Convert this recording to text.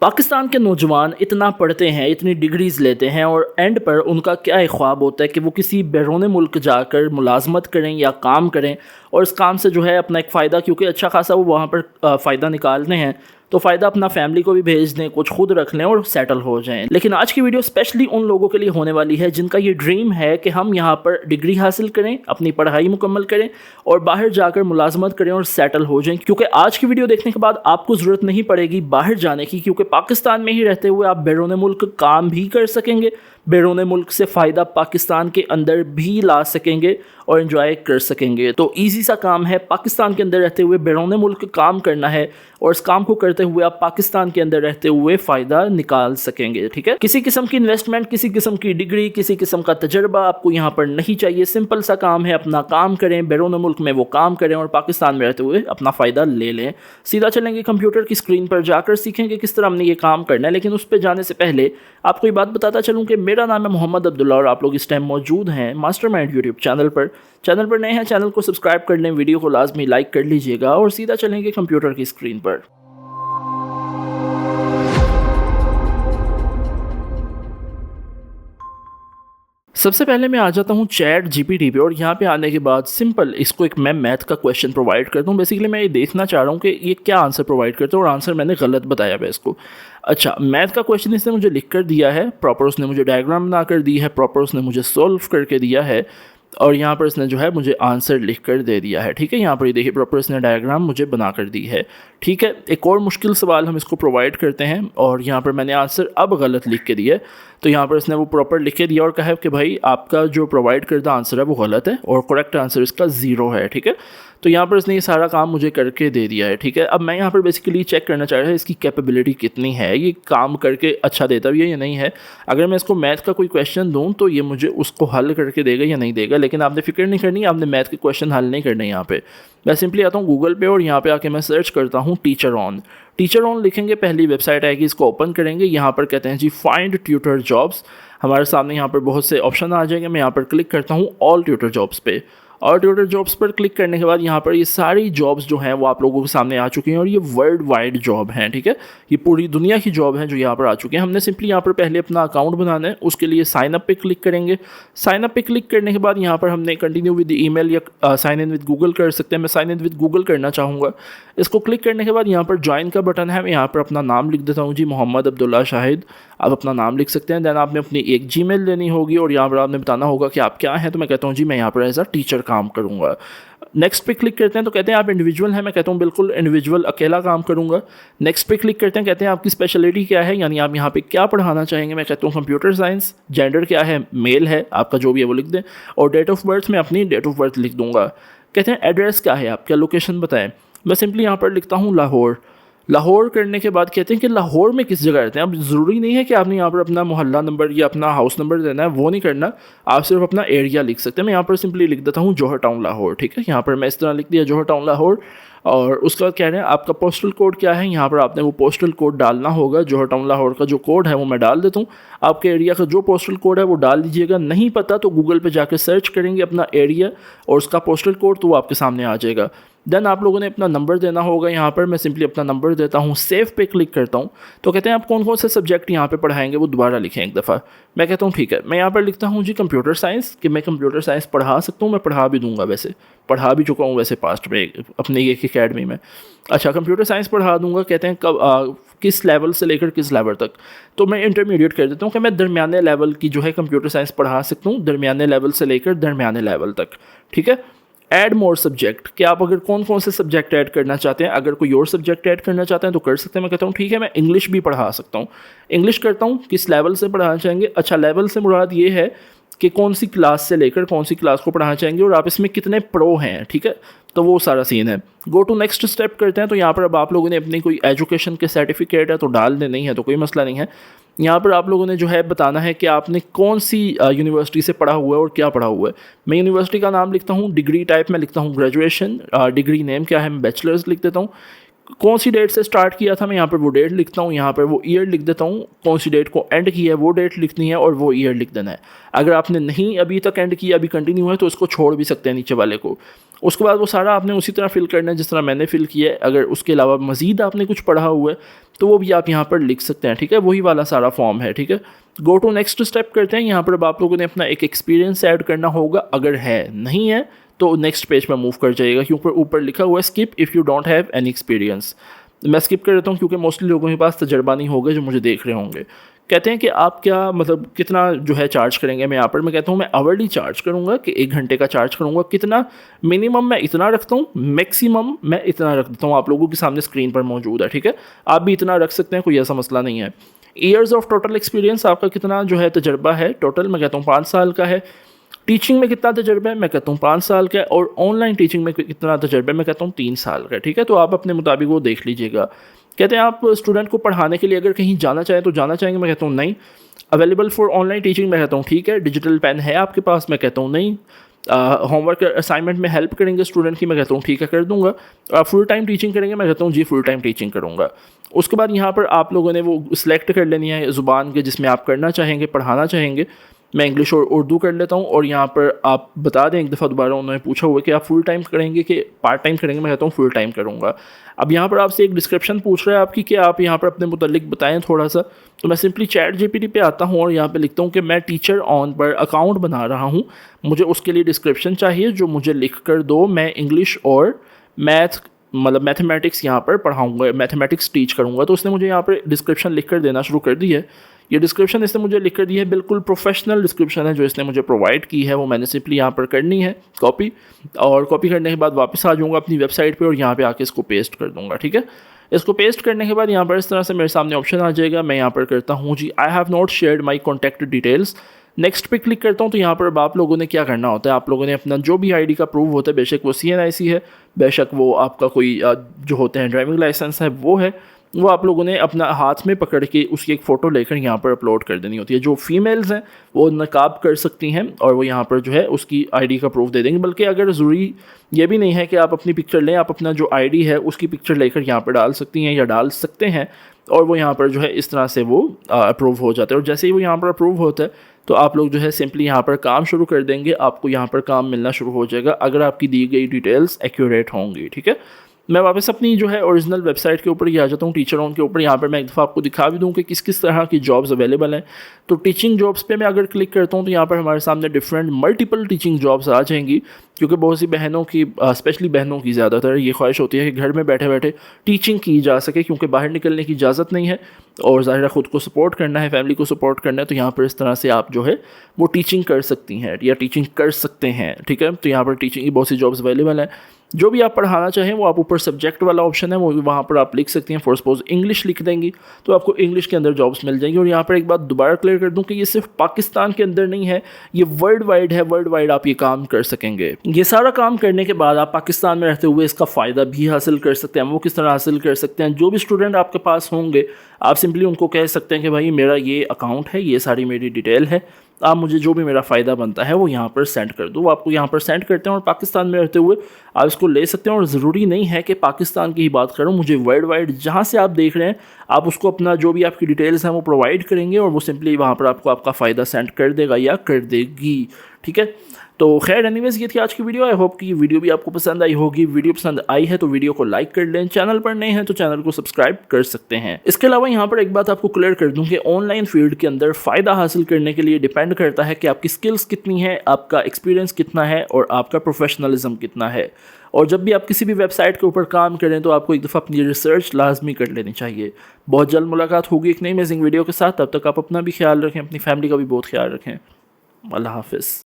पाकिस्तान के नौजवान इतना पढ़ते हैं, इतनी डिग्रीज़ लेते हैं और एंड पर उनका क्या एक ख्वाब होता है कि वो किसी बैरून मुल्क जाकर मुलाजमत करें या काम करें और इस काम से जो है अपना एक फ़ायदा, क्योंकि अच्छा खासा वो वहाँ पर फ़ायदा निकालते हैं, तो फ़ायदा अपना फैमिली को भी भेज दें, कुछ खुद रख लें और सेटल हो जाएं। लेकिन आज की वीडियो स्पेशली उन लोगों के लिए होने वाली है जिनका ये ड्रीम है कि हम यहाँ पर डिग्री हासिल करें, अपनी पढ़ाई मुकम्मल करें और बाहर जाकर मुलाजमत करें और सेटल हो जाएं। क्योंकि आज की वीडियो देखने के बाद आपको ज़रूरत नहीं पड़ेगी बाहर जाने की, क्योंकि पाकिस्तान में ही रहते हुए आप बैरून मुल्क काम भी कर सकेंगे, बैरून मुल्क से फ़ायदा पाकिस्तान के अंदर भी ला सकेंगे और एंजॉय कर सकेंगे। तो ईजी सा काम है, पाकिस्तान के अंदर रहते हुए बैरून मुल्क काम करना है और इस काम को करते हुए आप पाकिस्तान के अंदर रहते हुए फ़ायदा निकाल सकेंगे। ठीक है, किसी किस्म की इन्वेस्टमेंट, किसी किस्म की डिग्री, किसी किस्म का तजर्बा आपको यहाँ पर नहीं चाहिए। सिंपल सा काम है, अपना काम करें, बैरून मुल्क में वो काम करें और पाकिस्तान में रहते हुए अपना फ़ायदा ले लें। सीधा चलेंगे कंप्यूटर की स्क्रीन पर जाकर सीखेंगे किस तरह हमने ये काम करना है। लेकिन उस पर जाने से पहले आपको ये बात बताता चलूँ कि मेरा नाम है मोहम्मद अब्दुल्ला और आप लोग इस टाइम मौजूद हैं मास्टरमाइंड यूट्यूब चैनल पर। चैनल पर नए हैं, चैनल को सब्सक्राइब कर लें, वीडियो को लाजमी लाइक कर लीजिएगा और सीधा चलेंगे कंप्यूटर की स्क्रीन पर। सबसे पहले मैं आ जाता हूँ चैट जीपीटी पे और यहाँ पे आने के बाद सिंपल इसको एक मैं मैथ का क्वेश्चन प्रोवाइड करता हूँ। बेसिकली मैं ये देखना चाह रहा हूँ कि ये क्या आंसर प्रोवाइड करता है और आंसर मैंने गलत बताया है इसको। अच्छा, मैथ का क्वेश्चन इसने मुझे लिख कर दिया है, प्रॉपर उसने मुझे डायग्राम बना कर दी है, प्रॉपर उसने मुझे सॉल्व करके दिया है और यहाँ पर इसने जो है मुझे आंसर लिख कर दे दिया है। ठीक है, यहाँ पर ये देखिए प्रॉपर इसने डायग्राम मुझे बना कर दी है। ठीक है, एक और मुश्किल सवाल हम इसको प्रोवाइड करते हैं और यहाँ पर मैंने आंसर अब गलत लिख के दिया है, तो यहाँ पर इसने वो प्रॉपर लिख के दिया और कहा है कि भाई आपका जो प्रोवाइड करदा आंसर है वो गलत है और करेक्ट आंसर इसका 0 है। ठीक है, तो यहाँ पर इसने ये सारा काम मुझे करके दे दिया है। ठीक है, अब मैं यहाँ पर बेसिकली चेक करना चाह रहा है इसकी कैपेबिलिटी कितनी है, ये काम करके अच्छा देता भी है या नहीं है। अगर मैं इसको मैथ का कोई क्वेश्चन दूँ तो ये मुझे उसको हल करके देगा या नहीं देगा, लेकिन आपने फिक्र नहीं करनी, आपने मैथ के क्वेश्चन हल नहीं करने। यहाँ पे मैं सिंपली आता हूँ गूगल पे और यहाँ पे आके मैं सर्च करता हूँ टीचर ऑन। टीचर ऑन लिखेंगे, पहली वेबसाइट आएगी, इसको ओपन करेंगे। यहाँ पर कहते हैं जी फाइंड ट्यूटर जॉब्स। हमारे सामने यहाँ पर बहुत से ऑप्शन आ जाएंगे। मैं यहाँ पर क्लिक करता हूँ ऑल ट्यूटर जॉब्स पे और ट्यूटर जॉब्स पर क्लिक करने के बाद यहाँ पर ये सारी जॉब्स जो हैं वो आप लोगों के सामने आ चुकी हैं और ये वर्ल्ड वाइड जॉब हैं। ठीक है, ये पूरी दुनिया की जॉब है जो यहाँ पर आ चुकी हैं। हमने सिंपली यहाँ पर पहले अपना अकाउंट बनाना है, उसके लिए साइन अप पे क्लिक करेंगे। साइन अप पे क्लिक करने के बाद यहाँ पर हमने कंटिन्यू विद ईमेल या साइन इन विद गूगल कर सकते हैं। मैं साइन इन विद गूगल करना चाहूँगा। इसको क्लिक करने के बाद यहाँ पर ज्वाइन का बटन है, मैं यहाँ पर अपना नाम लिख देता हूँ जी मोहम्मद अब्दुल्ला शाहिद। आप अपना नाम लिख सकते हैं। दैन आपने अपनी एक जीमेल लेनी होगी और यहाँ पर आपने बताना होगा कि आप क्या हैं। तो मैं कहता हूँ जी मैं यहाँ पर एज अ टीचर काम करूँगा। नेक्स्ट पे क्लिक करते हैं तो कहते हैं आप इंडिविजुअल हैं। मैं कहता हूँ बिल्कुल इंडिविजुअल, अकेला काम करूँगा। नेक्स्ट पे क्लिक करते हैं, कहते हैं आपकी स्पेशलिटी क्या है, यानी आप यहाँ पे क्या पढ़ाना चाहेंगे। मैं कहता हूँ कंप्यूटर साइंस। जेंडर क्या है, मेल है, आपका जो भी है वो लिख दें और डेट ऑफ बर्थ मैं अपनी डेट ऑफ बर्थ लिख दूँगा। कहते हैं एड्रेस क्या है, आपका लोकेशन बताएं। मैं सिंपली यहाँ पर लिखता हूँ लाहौर। लाहौर करने के बाद कहते हैं कि लाहौर में किस जगह रहते हैं। अब ज़रूरी नहीं है कि आपने यहाँ पर अपना मोहल्ला नंबर या अपना हाउस नंबर देना है, वो नहीं करना, आप सिर्फ अपना एरिया लिख सकते हैं। मैं यहाँ पर सिंपली लिख देता हूँ जौहर टाउन लाहौर। ठीक है, यहाँ पर मैं इस तरह लिख दिया जौहर टाउन लाहौर और उसके बाद कह रहे हैं आपका पोस्टल कोड क्या है। यहाँ पर आपने वो पोस्टल कोड डालना होगा। जौहर टाउन लाहौर का जो कोड है वो मैं डाल देता हूँ। आपके एरिया का जो पोस्टल कोड है वो डाल दीजिएगा। नहीं पता तो गूगल पे जाकर सर्च करेंगे अपना एरिया और उसका पोस्टल कोड, तो वो आपके सामने आ जाएगा। देन आप लोगों ने अपना नंबर देना होगा। यहाँ पर मैं सिंपली अपना नंबर देता हूँ, सेव पे क्लिक करता हूँ। तो कहते हैं आप कौन कौन से सब्जेक्ट यहाँ पे पढ़ाएंगे वो दोबारा लिखें एक दफ़ा। मैं कहता हूँ ठीक है। मैं यहाँ पर लिखता हूँ जी कंप्यूटर साइंस, कि मैं कंप्यूटर साइंस पढ़ा सकता हूँ, मैं पढ़ा भी दूंगा, वैसे पढ़ा भी चुका हूँ वैसे पास्ट में अपनी एक अकेडमी में। अच्छा, कंप्यूटर साइंस पढ़ा दूंगा। कहते हैं कब किस लेवल से लेकर किस लेवल तक, तो मैं इंटरमीडिएट कर देता हूँ कि मैं दरमियाने लेवल की जो है कंप्यूटर साइंस पढ़ा सकता हूँ, दरमियाने लेवल से लेकर दरमियाने लेवल तक। ठीक है, ऐड मोर सब्जेक्ट, कि आप अगर कौन कौन से सब्जेक्ट ऐड करना चाहते हैं, अगर कोई और सब्जेक्ट ऐड करना चाहते हैं तो कर सकते हैं। मैं कहता हूँ ठीक है, मैं इंग्लिश भी पढ़ा सकता हूँ। इंग्लिश करता हूँ, किस लेवल से पढ़ाना चाहेंगे। अच्छा, लेवल से मुराद ये है कि कौन सी क्लास से लेकर कौन सी क्लास को पढ़ाना चाहेंगे और आप इसमें कितने प्रो हैं। ठीक है, तो वो सारा सीन है। गो टू नेक्स्ट स्टेप करते हैं। तो यहाँ पर अब आप लोगों ने अपनी कोई एजुकेशन के सर्टिफिकेट है तो डाल दे, नहीं है तो कोई मसला नहीं है। यहाँ पर आप लोगों ने जो है बताना है कि आपने कौन सी यूनिवर्सिटी से पढ़ा हुआ है और क्या पढ़ा हुआ है। मैं यूनिवर्सिटी का नाम लिखता हूँ, डिग्री टाइप में लिखता हूँ ग्रेजुएशन, डिग्री नेम क्या है मैं बैचलर्स लिख देता हूँ। कौन सी डेट से स्टार्ट किया था मैं यहाँ पर वो डेट लिखता हूँ। यहाँ पर वो ईयर लिख देता हूँ, कौन सी डेट को एंड किया है वो डेट लिखनी है और वो ईयर लिख देना है। अगर आपने नहीं अभी तक एंड किया, अभी कंटिन्यू है, तो इसको छोड़ भी सकते हैं नीचे वाले को। उसके बाद वो सारा आपने उसी तरह फिल करना है जिस तरह मैंने फिल किया है। अगर उसके अलावा मज़ीद आपने कुछ पढ़ा हुआ है तो वो भी आप यहाँ पर लिख सकते हैं, ठीक है। वही वाला सारा फॉर्म है, ठीक है। गो टू नेक्स्ट स्टेप करते हैं। यहाँ पर अब आप लोगों ने अपना एक एक्सपीरियंस ऐड करना होगा, अगर है, नहीं है तो नेक्स्ट पेज पर मूव कर जाइएगा, क्योंकि ऊपर लिखा हुआ है skip if you don't have any experience. मैं स्किप कर देता हूँ क्योंकि मोस्टली लोगों के पास तजर्बा नहीं होगा जो मुझे देख रहे होंगे। कहते हैं कि आप क्या मतलब कितना जो है चार्ज करेंगे। मैं यहाँ पर मैं कहता हूँ मैं आवरली चार्ज करूँगा कि 1 घंटे का चार्ज करूँगा। कितना मिनिमम मैं इतना रखता हूँ, मैक्सिमम मैं इतना रख देता हूँ, आप लोगों के सामने स्क्रीन पर मौजूद है, ठीक है। आप भी इतना रख सकते हैं, कोई ऐसा मसला नहीं है। ईयर्स ऑफ टोटल एक्सपीरियंस, आपका कितना जो है तजर्बा है टोटल, मैं कहता हूँ 5 साल का है। टीचिंग में कितना तजर्बा है, मैं कहता हूँ 5 साल का है। और ऑनलाइन टीचिंग में कितना तजर्बा है, मैं कहता हूँ 3 साल का है, ठीक है। तो आप अपने मुताबिक वो देख लीजिएगा। कहते हैं आप स्टूडेंट को पढ़ाने के लिए अगर कहीं जाना चाहें तो जाना चाहेंगे, मैं कहता हूँ नहीं। अवेलेबल फॉर ऑनलाइन टीचिंग, मैं कहता हूँ ठीक है। डिजिटल पेन है आपके पास, मैं कहता हूँ नहीं। होमवर्क असाइनमेंट में हेल्प करेंगे स्टूडेंट की, मैं कहता हूँ ठीक है कर दूंगा। फुल टाइम टीचिंग करेंगे, मैं कहता हूँ जी फुल टाइम टीचिंग करूँगा। उसके बाद यहाँ पर आप लोगों ने वो सिलेक्ट कर लेनी है ज़ुबान के जिसमें आप करना चाहेंगे, पढ़ाना चाहेंगे। मैं इंग्लिश और उर्दू कर लेता हूँ। और यहाँ पर आप बता दें, एक दफ़ा दोबारा उन्होंने पूछा हुआ कि आप फुल टाइम करेंगे कि पार्ट टाइम करेंगे, मैं कहता हूँ फुल टाइम करूँगा। अब यहाँ पर आपसे एक डिस्क्रिप्शन पूछ रहा है आपकी कि आप यहाँ पर अपने मुतल्लिक बताएं थोड़ा सा। तो मैं सिंपली चैट जीपीटी पे आता हूँ और यहाँ पे लिखता हूँ कि मैं टीचर ऑन पर अकाउंट बना रहा हूँ, मुझे उसके लिए डिस्क्रिप्शन चाहिए जो मुझे लिख कर दो। मैं इंग्लिश और मैथ मतलब मैथमेटिक्स यहाँ पर पढ़ाऊँगा, मैथमेटिक्स टीच करूँगा। तो उसने मुझे यहाँ पर डिस्क्रिप्शन लिख कर देना शुरू कर दी है। ये डिस्क्रिप्शन इसने मुझे लिख कर दी है, बिल्कुल प्रोफेशनल डिस्क्रिप्शन है जो इसने मुझे प्रोवाइड की है। वो मैंने सिंपली यहाँ पर करनी है कॉपी, और कॉपी करने के बाद वापस आ जाऊँगा अपनी वेबसाइट पे और यहाँ पे आके इसको पेस्ट कर दूँगा, ठीक है। इसको पेस्ट करने के बाद यहाँ पर इस तरह से मेरे सामने ऑप्शन आ जाएगा। मैं यहाँ पर करता हूँ जी I have not shared my contact details. Next पे क्लिक करता हूँ। तो यहाँ पर आप लोगों ने क्या करना होता है, आप लोगों ने अपना जो भी आईडी का प्रूफ होता है, बेशक वो CNIC है, बेशक वो आपका कोई जो होते हैं ड्राइविंग लाइसेंस है वो है, वो आप लोगों ने अपना हाथ में पकड़ के उसकी एक फ़ोटो लेकर यहाँ पर अपलोड कर देनी होती है। जो फीमेल्स हैं वो नकाब कर सकती हैं और वो यहाँ पर जो है उसकी आईडी का प्रूफ दे देंगे। बल्कि अगर ज़रूरी ये भी नहीं है कि आप अपनी पिक्चर लें, आप अपना जो आईडी है उसकी पिक्चर लेकर यहाँ पर डाल सकती हैं या डाल सकते हैं, और वो यहाँ पर जो है इस तरह से वो अप्रूव हो जाता है। और जैसे ही वो यहाँ पर अप्रूव होता है तो आप लोग जो है सिंपली यहाँ पर काम शुरू कर देंगे, आपको यहाँ पर काम मिलना शुरू हो जाएगा अगर आपकी दी गई डिटेल्स एक्यूरेट होंगी, ठीक है। मैं वापस अपनी जो है ओरिजिनल वेबसाइट के ऊपर ही आ जाता हूँ, टीचर ऑन के ऊपर। यहाँ पर मैं एक दफ़ा आपको दिखा भी दूँ कि किस किस तरह की जॉब्स अवेलेबल हैं। तो टीचिंग जॉब्स पे मैं अगर क्लिक करता हूँ तो यहाँ पर हमारे सामने डिफरेंट मल्टीपल टीचिंग जॉब्स आ जाएंगी, क्योंकि बहुत सी बहनों की स्पेशली बहनों की ज़्यादातर ये ख्वाहिश होती है कि घर में बैठे बैठे टीचिंग की जा सके, क्योंकि बाहर निकलने की इजाज़त नहीं है और ज़ाहिर ख़ुद को सपोर्ट करना है, फैमिली को सपोर्ट करना है। तो यहाँ पर इस तरह से आप जो है वो टीचिंग कर सकती हैं या टीचिंग कर सकते हैं, ठीक है। तो यहाँ पर टीचिंग की बहुत सी जॉब्स अवेलेबल हैं। जो भी आप पढ़ाना चाहें वो आप ऊपर सब्जेक्ट वाला ऑप्शन है वो वहाँ पर आप लिख सकती हैं। फॉर सपोज इंग्लिश लिख देंगी तो आपको इंग्लिश के अंदर जॉब्स मिल जाएंगी। और यहाँ पर एक बात दोबारा क्लियर कर दूँ कि ये सिर्फ पाकिस्तान के अंदर नहीं है, ये वर्ल्ड वाइड है। वर्ल्ड वाइड आप ये काम कर सकेंगे। ये सारा काम करने के बाद आप पाकिस्तान में रहते हुए इसका फ़ायदा भी हासिल कर सकते हैं। वो किस तरह हासिल कर सकते हैं, जो भी स्टूडेंट आपके पास होंगे आप सिंपली उनको कह सकते हैं कि भाई मेरा ये अकाउंट है, ये सारी मेरी डिटेल है, आप मुझे जो भी मेरा फ़ायदा बनता है वो यहाँ पर सेंड कर दो। वो आपको यहाँ पर सेंड करते हैं और पाकिस्तान में रहते हुए आप इसको ले सकते हैं। और ज़रूरी नहीं है कि पाकिस्तान की ही बात करूँ, मुझे वर्ल्ड वाइड जहाँ से आप देख रहे हैं आप उसको अपना जो भी आपकी डिटेल्स हैं वो प्रोवाइड करेंगे और वो सिंपली वहाँ पर आपको आपका फ़ायदा सेंड कर देगा या कर देगी, ठीक है। तो खैर एनीवेज ये थी आज की वीडियो। आई होप कि वीडियो भी आपको पसंद आई होगी। वीडियो पसंद आई है तो वीडियो को लाइक कर लें, चैनल पर नए हैं तो चैनल को सब्सक्राइब कर सकते हैं। इसके अलावा यहाँ पर एक बात आपको क्लियर कर दूं कि ऑनलाइन फील्ड के अंदर फ़ायदा हासिल करने के लिए डिपेंड करता है कि आपकी स्किल्स कितनी है, आपका एक्सपीरियंस कितना है और आपका प्रोफेशनलिज्म कितना है। और जब भी आप किसी भी वेबसाइट के ऊपर काम करें तो आपको एक दफ़ा अपनी रिसर्च लाजमी कर लेनी चाहिए। बहुत जल्द मुलाकात होगी एक नई अमेजिंग वीडियो के साथ। तब तक आप अपना भी ख्याल रखें, अपनी फैमिली का भी बहुत ख्याल रखें। अल्लाह हाफिज़।